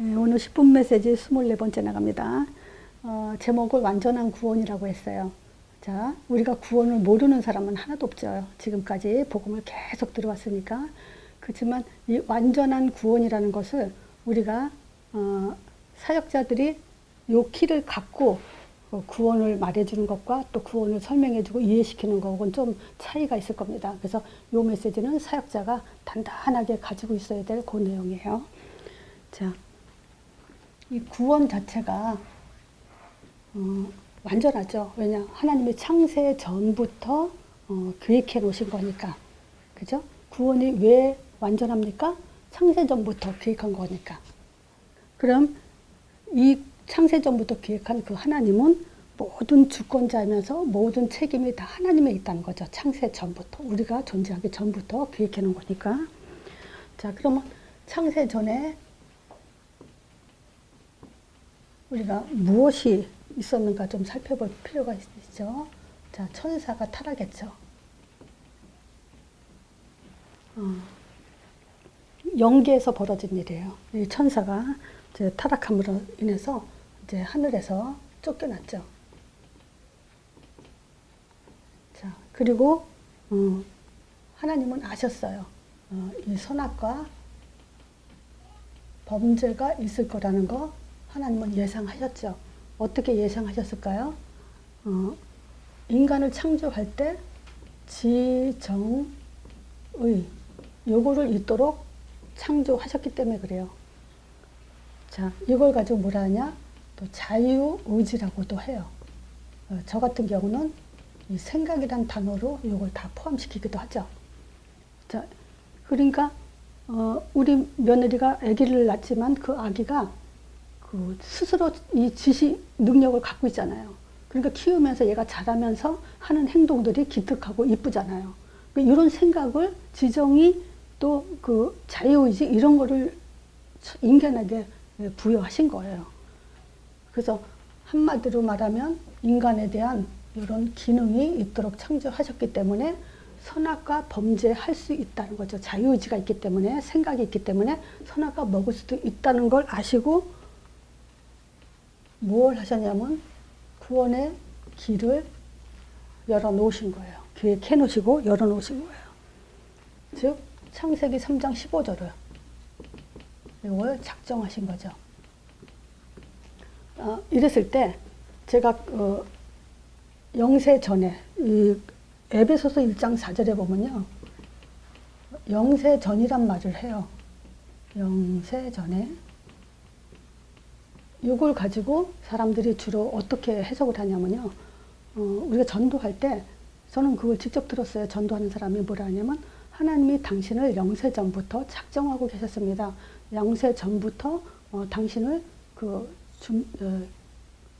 네, 오늘 10분 메시지 24번째 나갑니다. 제목을 완전한 구원이라고 했어요. 자, 우리가 구원을 모르는 사람은 하나도 없죠. 지금까지 복음을 계속 들어왔으니까. 그렇지만 이 완전한 구원이라는 것을 우리가 사역자들이 요 키를 갖고 구원을 말해주는 것과 또 구원을 설명해주고 이해시키는 것은 좀 차이가 있을 겁니다. 그래서 요 메시지는 사역자가 단단하게 가지고 있어야 될 그 내용이에요. 자, 이 구원 자체가 완전하죠. 왜냐? 하나님이 창세 전부터 계획해 놓으신 거니까. 그죠? 구원이 왜 완전합니까? 창세 전부터 계획한 거니까. 그럼 이 창세 전부터 계획한 그 하나님은 모든 주권자이면서 모든 책임이 다 하나님에 있다는 거죠. 창세 전부터. 우리가 존재하기 전부터 계획해 놓은 거니까. 자, 그러면 창세 전에 우리가 무엇이 있었는가 좀 살펴볼 필요가 있죠. 자, 천사가 타락했죠. 영계에서 벌어진 일이에요. 이 천사가 이제 타락함으로 인해서 이제 하늘에서 쫓겨났죠. 자, 그리고 하나님은 아셨어요. 이 선악과 범죄가 있을 거라는 거 하나님은 예상하셨죠. 어떻게 예상하셨을까요? 인간을 창조할 때 지정의 요구를 있도록 창조하셨기 때문에 그래요. 자, 이걸 가지고 뭐라 하냐? 또 자유의지라고도 해요. 저 같은 경우는 이 생각이란 단어로 이걸 다 포함시키기도 하죠. 자, 그러니까 우리 며느리가 아기를 낳지만 그 아기가 그 스스로 이 지시 능력을 갖고 있잖아요. 그러니까 키우면서 얘가 자라면서 하는 행동들이 기특하고 이쁘잖아요. 그러니까 이런 생각을 지정이 또 그 자유의지 이런 거를 인간에게 부여하신 거예요. 그래서 한마디로 말하면 인간에 대한 이런 기능이 있도록 창조하셨기 때문에 선악과 범죄할 수 있다는 거죠. 자유의지가 있기 때문에 생각이 있기 때문에 선악과 먹을 수도 있다는 걸 아시고 뭘 하셨냐면 구원의 길을 열어놓으신 거예요. 계획해 놓으시고 열어놓으신 거예요. 즉 창세기 3장 15절을 이걸 작정하신 거죠. 이랬을 때 제가 영세 전에 이 에베소서 1장 4절에 보면요. 영세 전이란 말을 해요. 영세 전에 이걸 가지고 사람들이 주로 어떻게 해석을 하냐면요. 우리가 전도할 때 저는 그걸 직접 들었어요. 전도하는 사람이 뭐라 하냐면 하나님이 당신을 영세 전부터 작정하고 계셨습니다. 영세 전부터 당신을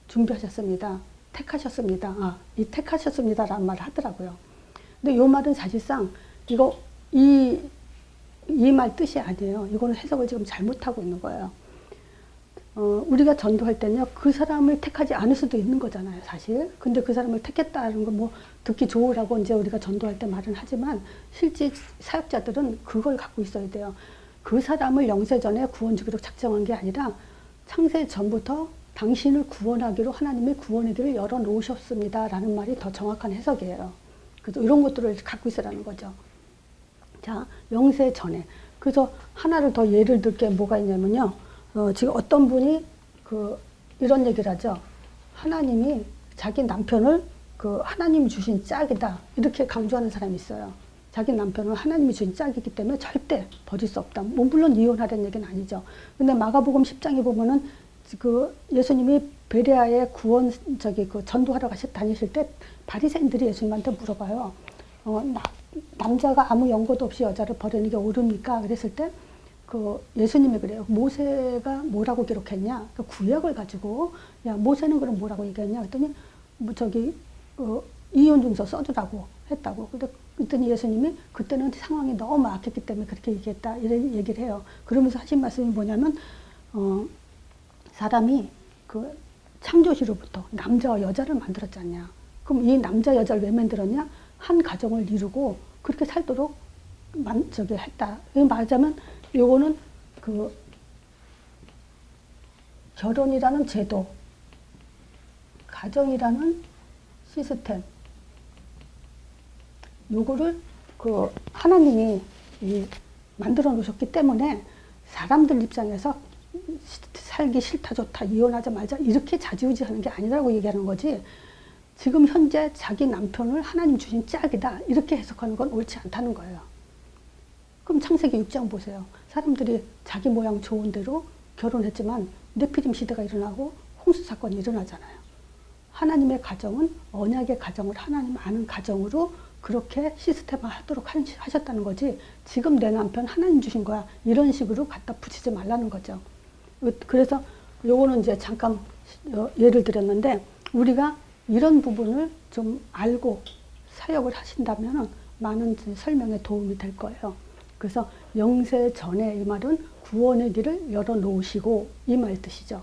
준비하셨습니다. 택하셨습니다. 이 택하셨습니다라는 말을 하더라고요. 근데 이 말은 사실상 이 말 뜻이 아니에요. 이거는 해석을 지금 잘못하고 있는 거예요. 우리가 전도할 때는요, 그 사람을 택하지 않을 수도 있는 거잖아요, 사실. 근데 그 사람을 택했다는 거 뭐 듣기 좋으라고 이제 우리가 전도할 때 말은 하지만 실제 사역자들은 그걸 갖고 있어야 돼요. 그 사람을 영세 전에 구원주기로 작정한 게 아니라 창세 전부터 당신을 구원하기로 하나님이 구원의 길을 열어놓으셨습니다. 라는 말이 더 정확한 해석이에요. 그래서 이런 것들을 갖고 있으라는 거죠. 자, 영세 전에. 그래서 하나를 더 예를 들 게 뭐가 있냐면요. 지금 어떤 분이 이런 얘기를 하죠. 하나님이 자기 남편을 하나님이 주신 짝이다. 이렇게 강조하는 사람이 있어요. 자기 남편은 하나님이 주신 짝이기 때문에 절대 버릴 수 없다. 뭐 물론 이혼하라는 얘기는 아니죠. 근데 마가복음 10장에 보면은 예수님이 베레아에 전도하러 다니실 때 바리새인들이 예수님한테 물어봐요. 남자가 아무 연고도 없이 여자를 버리는 게 옳습니까? 그랬을 때 예수님이 그래요. 모세가 뭐라고 기록했냐? 구약을 가지고 야 모세는 그럼 뭐라고 얘기했냐? 그랬더니 이혼증서 써주라고 했다고. 그랬더니 예수님이 그때는 상황이 너무 악했기 때문에 그렇게 얘기했다. 이런 얘기를 해요. 그러면서 하신 말씀이 뭐냐면 사람이 창조시로부터 남자와 여자를 만들었지 않냐? 그럼 이 남자 여자를 왜 만들었냐? 한 가정을 이루고 그렇게 살도록 했다. 말하자면 요거는 결혼이라는 제도, 가정이라는 시스템, 요거를 그 하나님이 만들어 놓으셨기 때문에 사람들 입장에서 살기 싫다 좋다 이혼하자 말자 이렇게 좌지우지하는 게 아니라고 얘기하는 거지. 지금 현재 자기 남편을 하나님 주신 짝이다 이렇게 해석하는 건 옳지 않다는 거예요. 그럼 창세기 6장 보세요. 사람들이 자기 모양 좋은 대로 결혼했지만 네피림 시대가 일어나고 홍수 사건이 일어나잖아요. 하나님의 가정은 언약의 가정을 하나님 아는 가정으로 그렇게 시스템화 하도록 하셨다는 거지. 지금 내 남편 하나님 주신 거야 이런 식으로 갖다 붙이지 말라는 거죠. 그래서 요거는 이제 잠깐 예를 들었는데, 우리가 이런 부분을 좀 알고 사역을 하신다면 많은 설명에 도움이 될 거예요. 그래서 영세 전에 이 말은 구원의 길을 열어놓으시고 이 말 뜻이죠.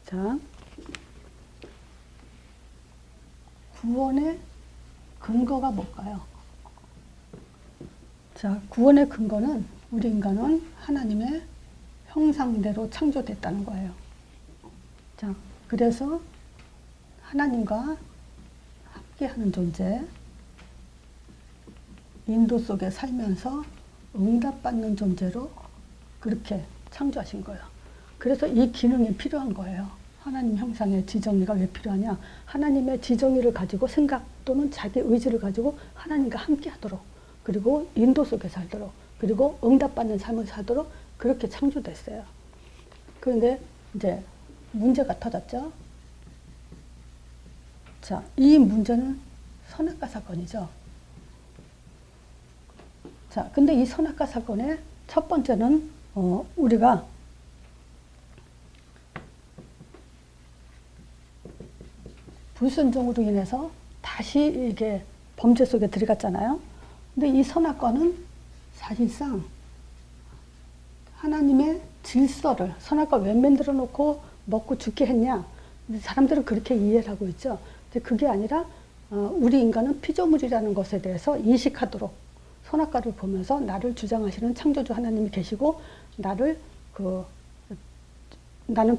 자, 구원의 근거가 뭘까요? 자, 구원의 근거는 우리 인간은 하나님의 형상대로 창조됐다는 거예요. 자, 그래서 하나님과 함께하는 존재, 인도 속에 살면서 응답받는 존재로 그렇게 창조하신 거예요. 그래서 이 기능이 필요한 거예요. 하나님 형상의 지정의가 왜 필요하냐? 하나님의 지정의를 가지고 생각 또는 자기 의지를 가지고 하나님과 함께 하도록, 그리고 인도 속에 살도록, 그리고 응답받는 삶을 살도록 그렇게 창조됐어요. 그런데 이제 문제가 터졌죠. 자, 이 문제는 선악과 사건이죠. 자, 근데 이 선악과 사건의 첫 번째는 우리가 불순종으로 인해서 다시 이게 범죄 속에 들어갔잖아요. 근데 이 선악과는 사실상 하나님의 질서를, 선악과 왜 만들어 놓고 먹고 죽게 했냐? 사람들은 그렇게 이해를 하고 있죠. 근데 그게 아니라 우리 인간은 피조물이라는 것에 대해서 인식하도록 선악과를 보면서 나를 주장하시는 창조주 하나님이 계시고 나는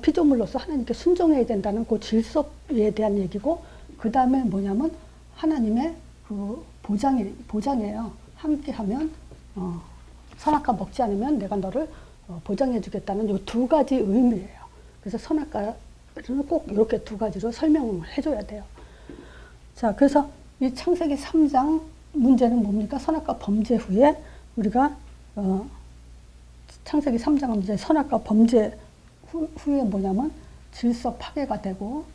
피조물로서 하나님께 순종해야 된다는 그 질서에 대한 얘기고, 그 다음에 뭐냐면 하나님의 그 보장이에요. 함께하면 선악과 먹지 않으면 내가 너를 보장해 주겠다는 이 두 가지 의미예요. 그래서 선악과는 꼭 이렇게 두 가지로 설명을 해줘야 돼요. 자, 그래서 이 창세기 3장 문제는 뭡니까? 선악과 범죄 후에 우리가 창세기 3장은 이제 선악과 범죄 후에 뭐냐면 질서 파괴가 되고,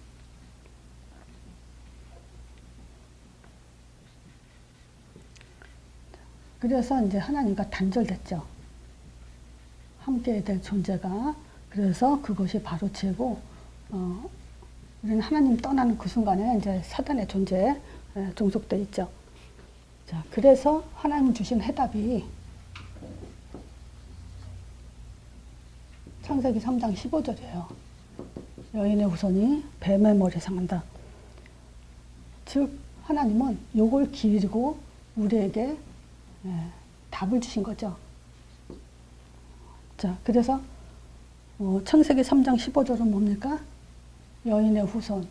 그래서 이제 하나님과 단절됐죠. 함께 될 존재가. 그래서 그것이 바로 죄고, 우리는 하나님 떠나는 그 순간에 이제 사단의 존재에 종속돼 있죠. 자, 그래서 하나님 주신 해답이 창세기 3장 15절이에요. 여인의 후손이 뱀의 머리에 상한다. 즉 하나님은 요걸 기르고 우리에게 답을 주신 거죠. 자, 그래서 창세기 3장 15절은 뭡니까? 여인의 후손,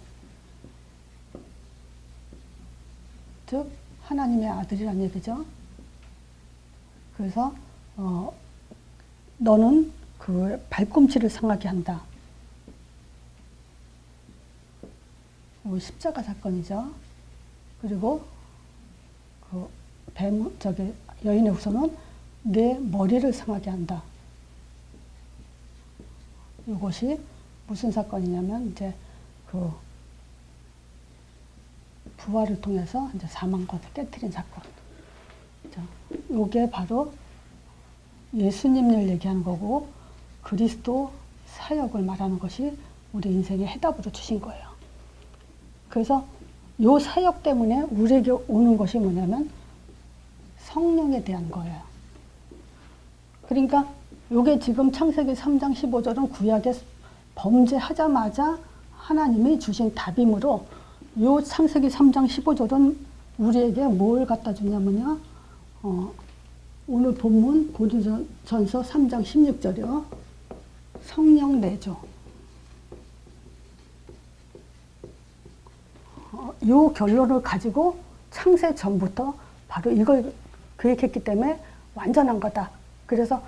즉 하나님의 아들이란 얘기죠. 그래서 너는 그 발꿈치를 상하게 한다. 십자가 사건이죠. 그리고 그 여인의 후손은 내 머리를 상하게 한다. 이것이 무슨 사건이냐면 이제 그 부활을 통해서 이제 사망권을 깨트린 사건. 자, 이게 바로 예수님을 얘기하는 거고 그리스도 사역을 말하는 것이 우리 인생의 해답으로 주신 거예요. 그래서 이 사역 때문에 우리에게 오는 것이 뭐냐면 성령에 대한 거예요. 그러니까 이게 지금 창세기 3장 15절은 구약에 범죄하자마자 하나님이 주신 답이므로 이 창세기 3장 15절은 우리에게 뭘 갖다 주냐면요. 오늘 본문 고린도전서 3장 16절이요. 성령 내주. 요 결론을 가지고 창세 전부터 바로 이걸 계획했기 때문에 완전한 거다. 그래서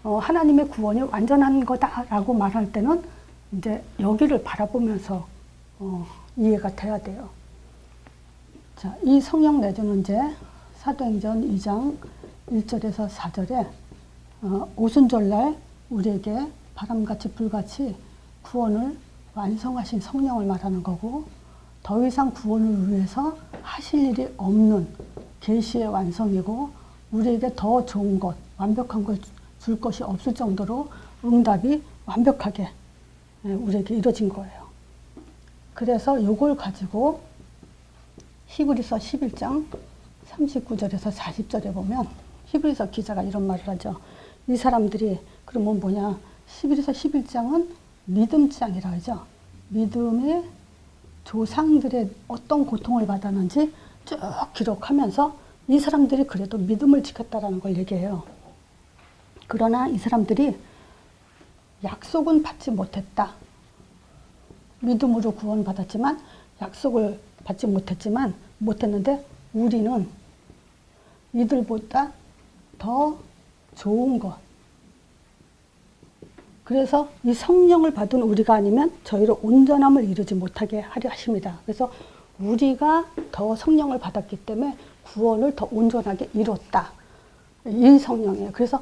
하나님의 구원이 완전한 거다라고 말할 때는 이제 여기를 바라보면서 이해가 돼야 돼요. 자, 이 성령 내주는 이제 사도행전 2장 1절에서 4절에 오순절날 우리에게 바람같이 불같이 구원을 완성하신 성령을 말하는 거고, 더 이상 구원을 위해서 하실 일이 없는 계시의 완성이고, 우리에게 더 좋은 것, 완벽한 걸 줄 것이 없을 정도로 응답이 완벽하게 우리에게 이루어진 거예요. 그래서 이걸 가지고 히브리서 11장 39절에서 40절에 보면 히브리서 기자가 이런 말을 하죠. 이 사람들이 그러면 뭐냐, 히브리서 11장은 믿음장이라 하죠. 믿음의 조상들의 어떤 고통을 받았는지 쭉 기록하면서 이 사람들이 그래도 믿음을 지켰다라는 걸 얘기해요. 그러나 이 사람들이 약속은 받지 못했다. 믿음으로 구원받았지만 약속을 받지 못했는데 우리는 이들보다 더 좋은 것. 그래서 이 성령을 받은 우리가 아니면 저희를 온전함을 이루지 못하게 하려 하십니다. 그래서 우리가 더 성령을 받았기 때문에 구원을 더 온전하게 이뤘다. 이 성령이에요. 그래서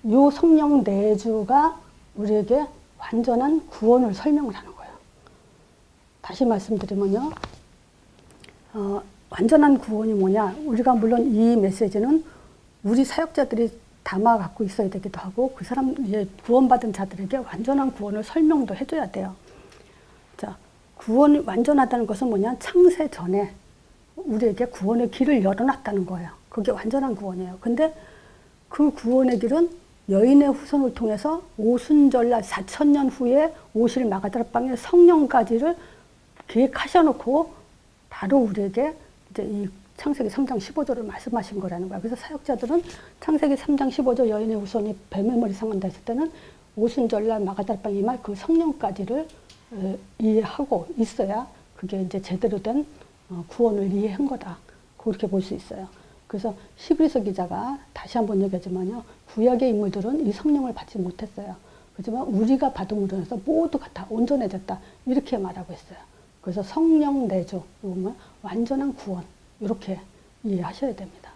이 성령 내주가 우리에게 완전한 구원을 설명을 하는 거예요. 다시 말씀드리면요. 완전한 구원이 뭐냐. 우리가 물론 이 메시지는 우리 사역자들이 담아 갖고 있어야 되기도 하고, 그 사람, 구원받은 자들에게 완전한 구원을 설명도 해줘야 돼요. 자, 구원이 완전하다는 것은 뭐냐. 창세 전에 우리에게 구원의 길을 열어놨다는 거예요. 그게 완전한 구원이에요. 근데 그 구원의 길은 여인의 후손을 통해서 오순절날 4000년 후에 오실 마가다락방의 성령까지를 계획하셔놓고 바로 우리에게 이제 이 창세기 3장 15절을 말씀하신 거라는 거야. 그래서 사역자들은 창세기 3장 15절 여인의 후손이 뱀의 머리 상한다 했을 때는 오순절날 마가다락방 이말 그 성령까지를 이해하고 있어야 그게 이제 제대로 된 구원을 이해한 거다. 그렇게 볼 수 있어요. 그래서 히브리서 기자가 다시 한번 얘기하지만요. 구약의 인물들은 이 성령을 받지 못했어요. 그렇지만 우리가 받음으로 해서 모두가 다 온전해졌다. 이렇게 말하고 있어요. 그래서 성령 내주, 완전한 구원, 이렇게 이해하셔야 됩니다.